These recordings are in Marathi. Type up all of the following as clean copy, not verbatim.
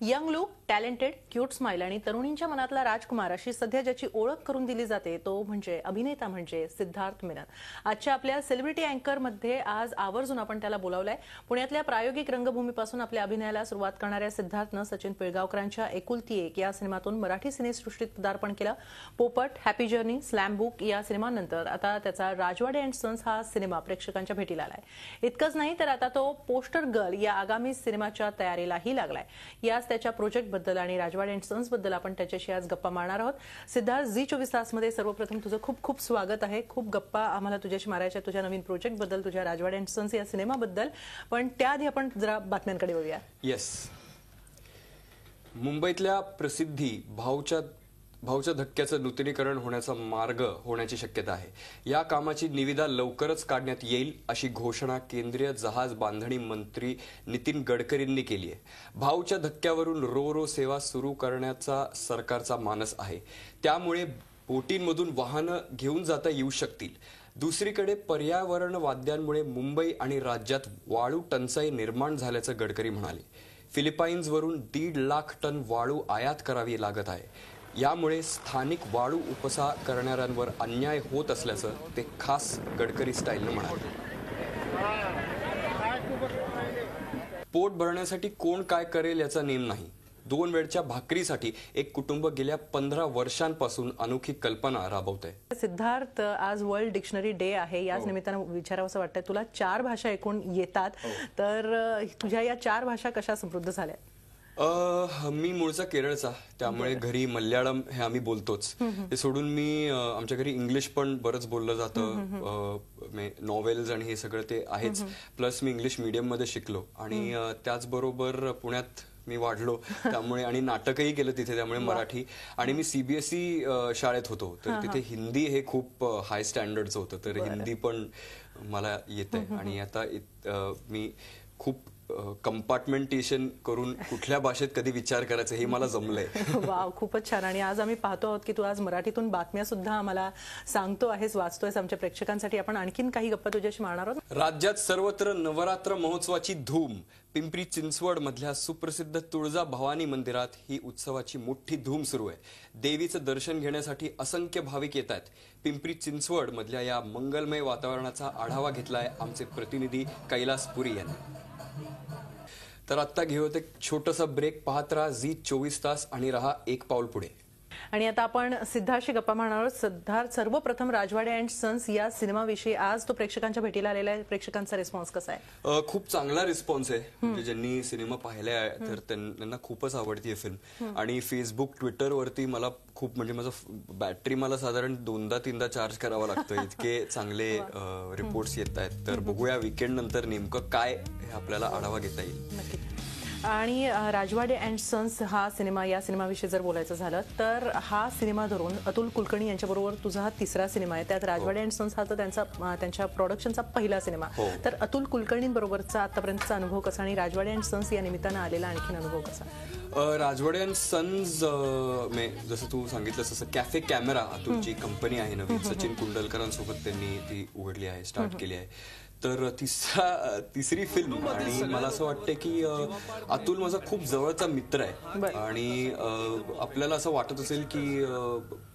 Young look, talented, cute smile आणि तरुणींच्या मनातला राजकुमार अशी सध्या ज्याची ओळख करून दिली जाते तो म्हणजे अभिनेता म्हणजे सिद्धार्थ मेनन. आजच्या आपल्या सेलिब्रिटी अँकर मध्ये आज आवर्जून आपण त्याला बोलावलंय. पुण्यातल्या प्रायोगिक रंगभूमीपासून आपल्या अभिनयाला सुरुवात करणाऱ्या सिद्धार्थनं सचिन पिळगावकरांच्या एकुलती एक या सिनेमातून मराठी सिनेसृष्टीत पदार्पण केलं. पोपट, हॅपी जर्नी, स्लॅम बुक या सिनेमांनंतर आता त्याचा राजवाडे अँड सन्स हा सिनेमा प्रेक्षकांच्या भेटीला आलाय. इतकंच नाही तर आता तो पोस्टर गर्ल या आगामी सिनेमाच्या तयारीलाही लागलाय. याच त्याच्या प्रोजेक्टबद्दल आणि राजवाडे अँड सन्स बद्दल आपण त्याच्याशी आज गप्पा मारणार आहोत. सिद्धार्थ, झी 24 तासमध्ये सर्वप्रथम तुझं खूप खूप स्वागत आहे. खूप गप्पा आम्हाला तुझ्याशी मारायच्या तुझ्या नवीन प्रोजेक्टबद्दल, तुझ्या राजवाडे अँड सन्स या सिनेमाबद्दल. पण त्याआधी आपण जरा बातम्यांकडे वळूया. येस, मुंबईतल्या प्रसिद्धी भाऊच्या धक्क्याचं नूतनीकरण होण्याचा मार्ग होण्याची शक्यता आहे. या कामाची निविदा लवकरच काढण्यात येईल अशी घोषणा केंद्रीय जहाज बांधणी मंत्री नितीन गडकरींनी केली आहे. भाऊच्या धक्क्यावरून रो सेवा सुरू करण्याचा सरकारचा मानस आहे. त्यामुळे बोटींमधून वाहनं घेऊन जाता येऊ शकतील. दुसरीकडे पर्यावरणवाद्यांमुळे मुंबई आणि राज्यात वाळू टंचाई निर्माण झाल्याचं गडकरी म्हणाले. फिलिपाईन्सवरून 1.5 लाख टन वाळू आयात करावी लागत आहे. यामुळे स्थानिक वाळू उपसा करणाऱ्यांवर अन्याय होत असल्याचं ते खास गडकरी स्टाईलनं म्हणाले. पोट भरण्यासाठी कोण काय करेल याचा नेम नाही. 2 वेळच्या भाकरीसाठी एक कुटुंब गेल्या 15 वर्षांपासून अनोखी कल्पना राबवत आहे. सिद्धार्थ, आज वर्ल्ड डिक्शनरी डे आहे. याच निमित्तानं विचारावं असं वाटतंय, तुला 4 भाषा ऐकून येतात, तर तुझ्या या 4 भाषा कशा समृद्ध झाल्या? मी मूळचा केरळचा, त्यामुळे घरी मल्याळम हे आम्ही बोलतोच. ते सोडून मी आमच्या घरी इंग्लिश पण बरंच बोललं जातं. नॉवेल्स आणि हे सगळं ते आहेच. प्लस मी इंग्लिश मीडियम मध्ये शिकलो आणि त्याचबरोबर पुण्यात मी वाढलो, त्यामुळे आणि नाटकही केलं तिथे, त्यामुळे मराठी. आणि मी सीबीएसई शाळेत होतो, तर तिथे हिंदी हे खूप हाय स्टँडर्डचं होतं, तर हिंदी पण मला येतंय. आणि आता मी खूप कंपार्टमेंटेशन करून कुठल्या भाषेत कधी विचार करायचा हे मला जमलंय. वाव, खूपच छान. आणि आज आम्ही पाहतो आहोत की तू आज मराठीतून बातम्या सुद्धा आम्हाला सांगतो आहेस, वाचतोयस आमच्या प्रेक्षकांसाठी. आपण आणखीन काही गप्पा तुझ्याशी मारणार आहोत. राज्यात सर्वत्र नवरात्र महोत्सवाची धूम. पिंपरी चिंचवड मधल्या सुप्रसिद्ध तुळजा भवानी मंदिरात ही उत्सवाची मोठी धूम सुरू आहे. देवीचं दर्शन घेण्यासाठी असंख्य भाविक येत आहेत. पिंपरी चिंचवड मधल्या या मंगलमय वातावरणाचा आढावा घेतलाय आमचे प्रतिनिधी कैलास पुरी यांनी. तर आत्ता घेऊयात एक छोटासा ब्रेक. पाहत राहा झी 24 तास आणि रहा एक पाऊल पुढे. आणि आता आपण सिद्धार्थशी गप्पा मारणार आहोत. सिद्धार्थ, सर्वप्रथम राजवाडे अँड सन्स या सिनेमाविषयी आज तो प्रेक्षकांच्या भेटीला आलेला आहे. प्रेक्षकांचा रिस्पॉन्स कसा आहे? खूप चांगला रिस्पॉन्स आहे. म्हणजे ज्यांनी सिनेमा पाहिलाय तर त्यांना खूपच आवडतीये फिल्म. आणि फेसबुक, ट्विटर वरती मला खूप, म्हणजे माझं बॅटरी मला साधारण 2दा-3दा चार्ज करावं लागतं, इतके चांगले रिपोर्ट्स येत आहेत. तर बघूया वीकेंड नंतर नेमकं काय हे आपल्याला आढावा घेता येईल. आणि राजवाडे अँड सन्स हा सिनेमा, या सिनेमाविषयी जर बोलायचं झालं तर हा सिनेमा धरून अतुल कुलकर्णी यांच्याबरोबर तुझा हा 3रा सिनेमा आहे. त्यात राजवाडे अँड सन्स हा तर त्यांच्या प्रोडक्शनचा पहिला सिनेमा. तर अतुल कुलकर्णींबरोबरचा आतापर्यंतचा अनुभव कसा आणि राजवाडे अँड सन्स या निमित्तानं आलेला आणखीन अनुभव कसा? राजवाडे अँड सन्स जसं तू सांगितलं तसं कॅफे कॅमेरा अतुलची कंपनी आहे नवीन, सचिन कुंडलकरांसोबत त्यांनी ती उघडली आहे, स्टार्ट केली आहे. तर तिसरी फिल्म. आणि मला असं वाटतं की अतुल माझा खूप जवळचा मित्र आहे. आणि आपल्याला असं वाटत असेल की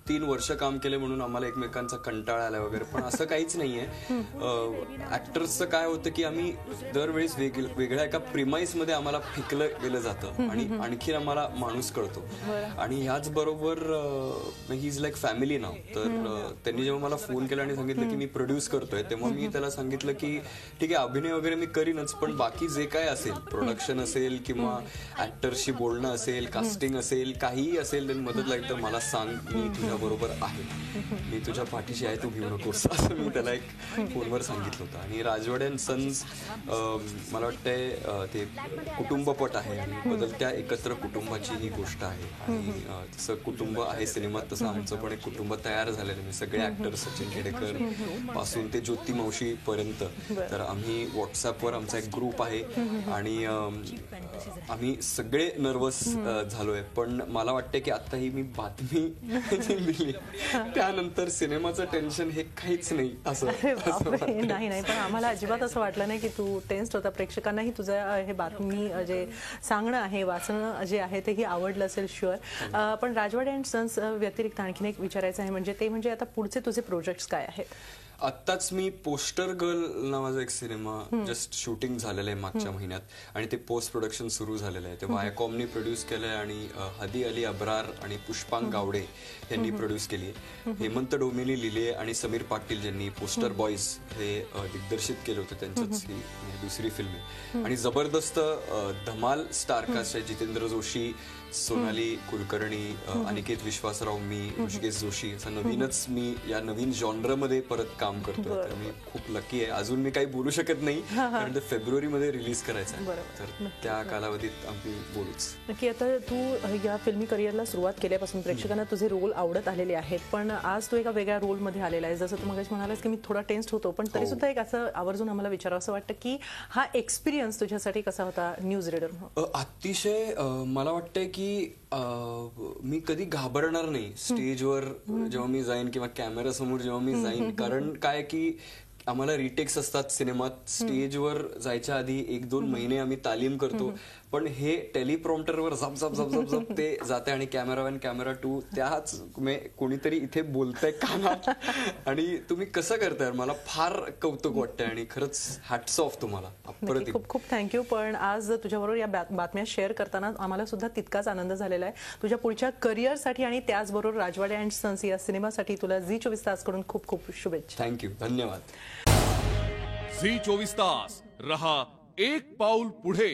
3 वर्ष काम केले म्हणून आम्हाला एकमेकांचा कंटाळा आला वगैरे, पण असं काहीच नाहीये. ऍक्टर्सचं काय होतं की आम्ही दरवेळेस वेगळ्या एका प्रिमाइस मध्ये आम्हाला फेकलं गेलं जातं आणि आणखी आम्हाला माणूस कळतो. आणि ह्याच बरोबर ही इज लाईक फॅमिली नाव. तर त्यांनी जेव्हा मला फोन केला आणि सांगितलं की मी प्रोड्यूस करतोय, तेव्हा मी त्याला सांगितलं की ठीक आहे, अभिनय वगैरे मी करीनच, पण बाकी जे काय असेल, प्रोडक्शन असेल किंवा ऍक्टरशी बोलणं असेल, कास्टिंग असेल, काहीही असेल, त्यांनी मदत लागली तर मला सांग, मी तुझ्या बरोबर आहे, मी तुझ्या पाठीशी आहे, तू घेऊ नकोस, असं मी त्याला एक फोनवर सांगितलं होतं. आणि राजवाडे अँड सन्स मला वाटतंय ते कुटुंबपट आहे आणि बदलत्या एकत्र कुटुंबाची ही गोष्ट आहे. आणि तसं कुटुंब आहे सिनेमात, तसं आमचं पण एक कुटुंब तयार झालेलं. मी सगळे ऍक्टर्स, सचिन खेडेकर पासून ते ज्योती मावशी पर्यंत, तर आम्ही व्हॉट्सअपवर आमचा एक ग्रुप आहे. आणि आम्ही सगळे नर्वस झालोय, पण मला वाटतं की आता ही मी बातमी दिली त्यानंतर सिनेमाचं टेन्शन हे काहीच नाही असं अरे बापरे, नाही पण आम्हाला अजिबात असं वाटलं नाही की तू टेन्स्ड होता. प्रेक्षकांनाही तुझं हे बातमी जे सांगणं आहे, वाचणं जे आहे तेही आवडलं असेल शुअर. पण राजवाडे अँड सन्स व्यतिरिक्त आणखीन एक विचारायचं आहे, म्हणजे आता पुढचे तुझे प्रोजेक्ट्स काय आहेत? आत्ताच मी पोस्टर गर्ल नावाचा एक सिनेमा जस्ट शूटिंग झालेलं आहे मागच्या महिन्यात, आणि ते पोस्ट प्रोडक्शन सुरू झालेलं आहे. ते वायकॉमनी प्रोड्यूस केलंय आणि हदी अली अब्रार आणि पुष्पांग गावडे यांनी प्रोड्यूस केली आहे. हेमंत डोमेनी लिहिले आणि समीर पाटील ज्यांनी पोस्टर बॉयज हे दिग्दर्शित केलं होतं, त्यांचंच ही दुसरी फिल्म आहे. आणि जबरदस्त धमाल स्टारकास्ट आहे. जितेंद्र जोशी, सोनाली कुलकर्णी, अनिकेत विश्वासराव, मी ऋषिकेश जोशी. असं नवीनच मी या नवीन जॉनरमध्ये परत काम करतोय, तर मी खूप लकी आहे. अजून मी काही बोलू शकत नाही कारण ते फेब्रुवारीमध्ये रिलीज करायचं आहे, तर त्या कालावधीत आम्ही बोलूच. नक्की. आता तू या फिल्मी करिअरला सुरुवात केल्यापासून प्रेक्षकांना तुझे रोल आवडत आलेले आहेत, पण आज तू एका वेगळ्या रोलमध्ये आलेला आहे. जसं तू मगाशी म्हणालास की मी थोडा टेन्स्ड होतो, पण तरी सुद्धा एक असं आवर्जून आम्हाला विचारावं असं वाटतं की हा एक्सपिरियन्स तुझ्यासाठी कसा होता न्यूज रीडर? अतिशय मला वाटतंय की मी कधी घाबरणार नाही स्टेजवर जेव्हा मी जाईन किंवा कॅमेरा समोर जेव्हा मी जाईन. कारण काय की आम्हाला रिटेक्स असतात सिनेमात. स्टेजवर जायच्या आधी 1-2 महिने आम्ही तालीम करतो, पण हे टेलिप्रॉम्प्टरवर झप झप झप झप झप ते जाते आणि कॅमेरा 1 कॅमेरा 2 त्याच कोणीतरी इथे बोलतंय कानात आणि तुम्ही कसं करताय. मला फार कौतुक वाटतंय आणि खरंच हॅट्स ऑफ तुम्हाला. खूप खूप थँक्यू. पण आज तुझ्याबरोबर या बातम्या शेअर करताना आम्हाला सुद्धा तितकाच आनंद झालेला आहे. तुझ्या पुढच्या करिअरसाठी आणि त्याचबरोबर राजवाडे अँड सन्स या सिनेमासाठी तुला झी24 तासकडून खूप खूप शुभेच्छा. थँक्यू, धन्यवाद. झी24 तास रहा एक पाऊल पुढे.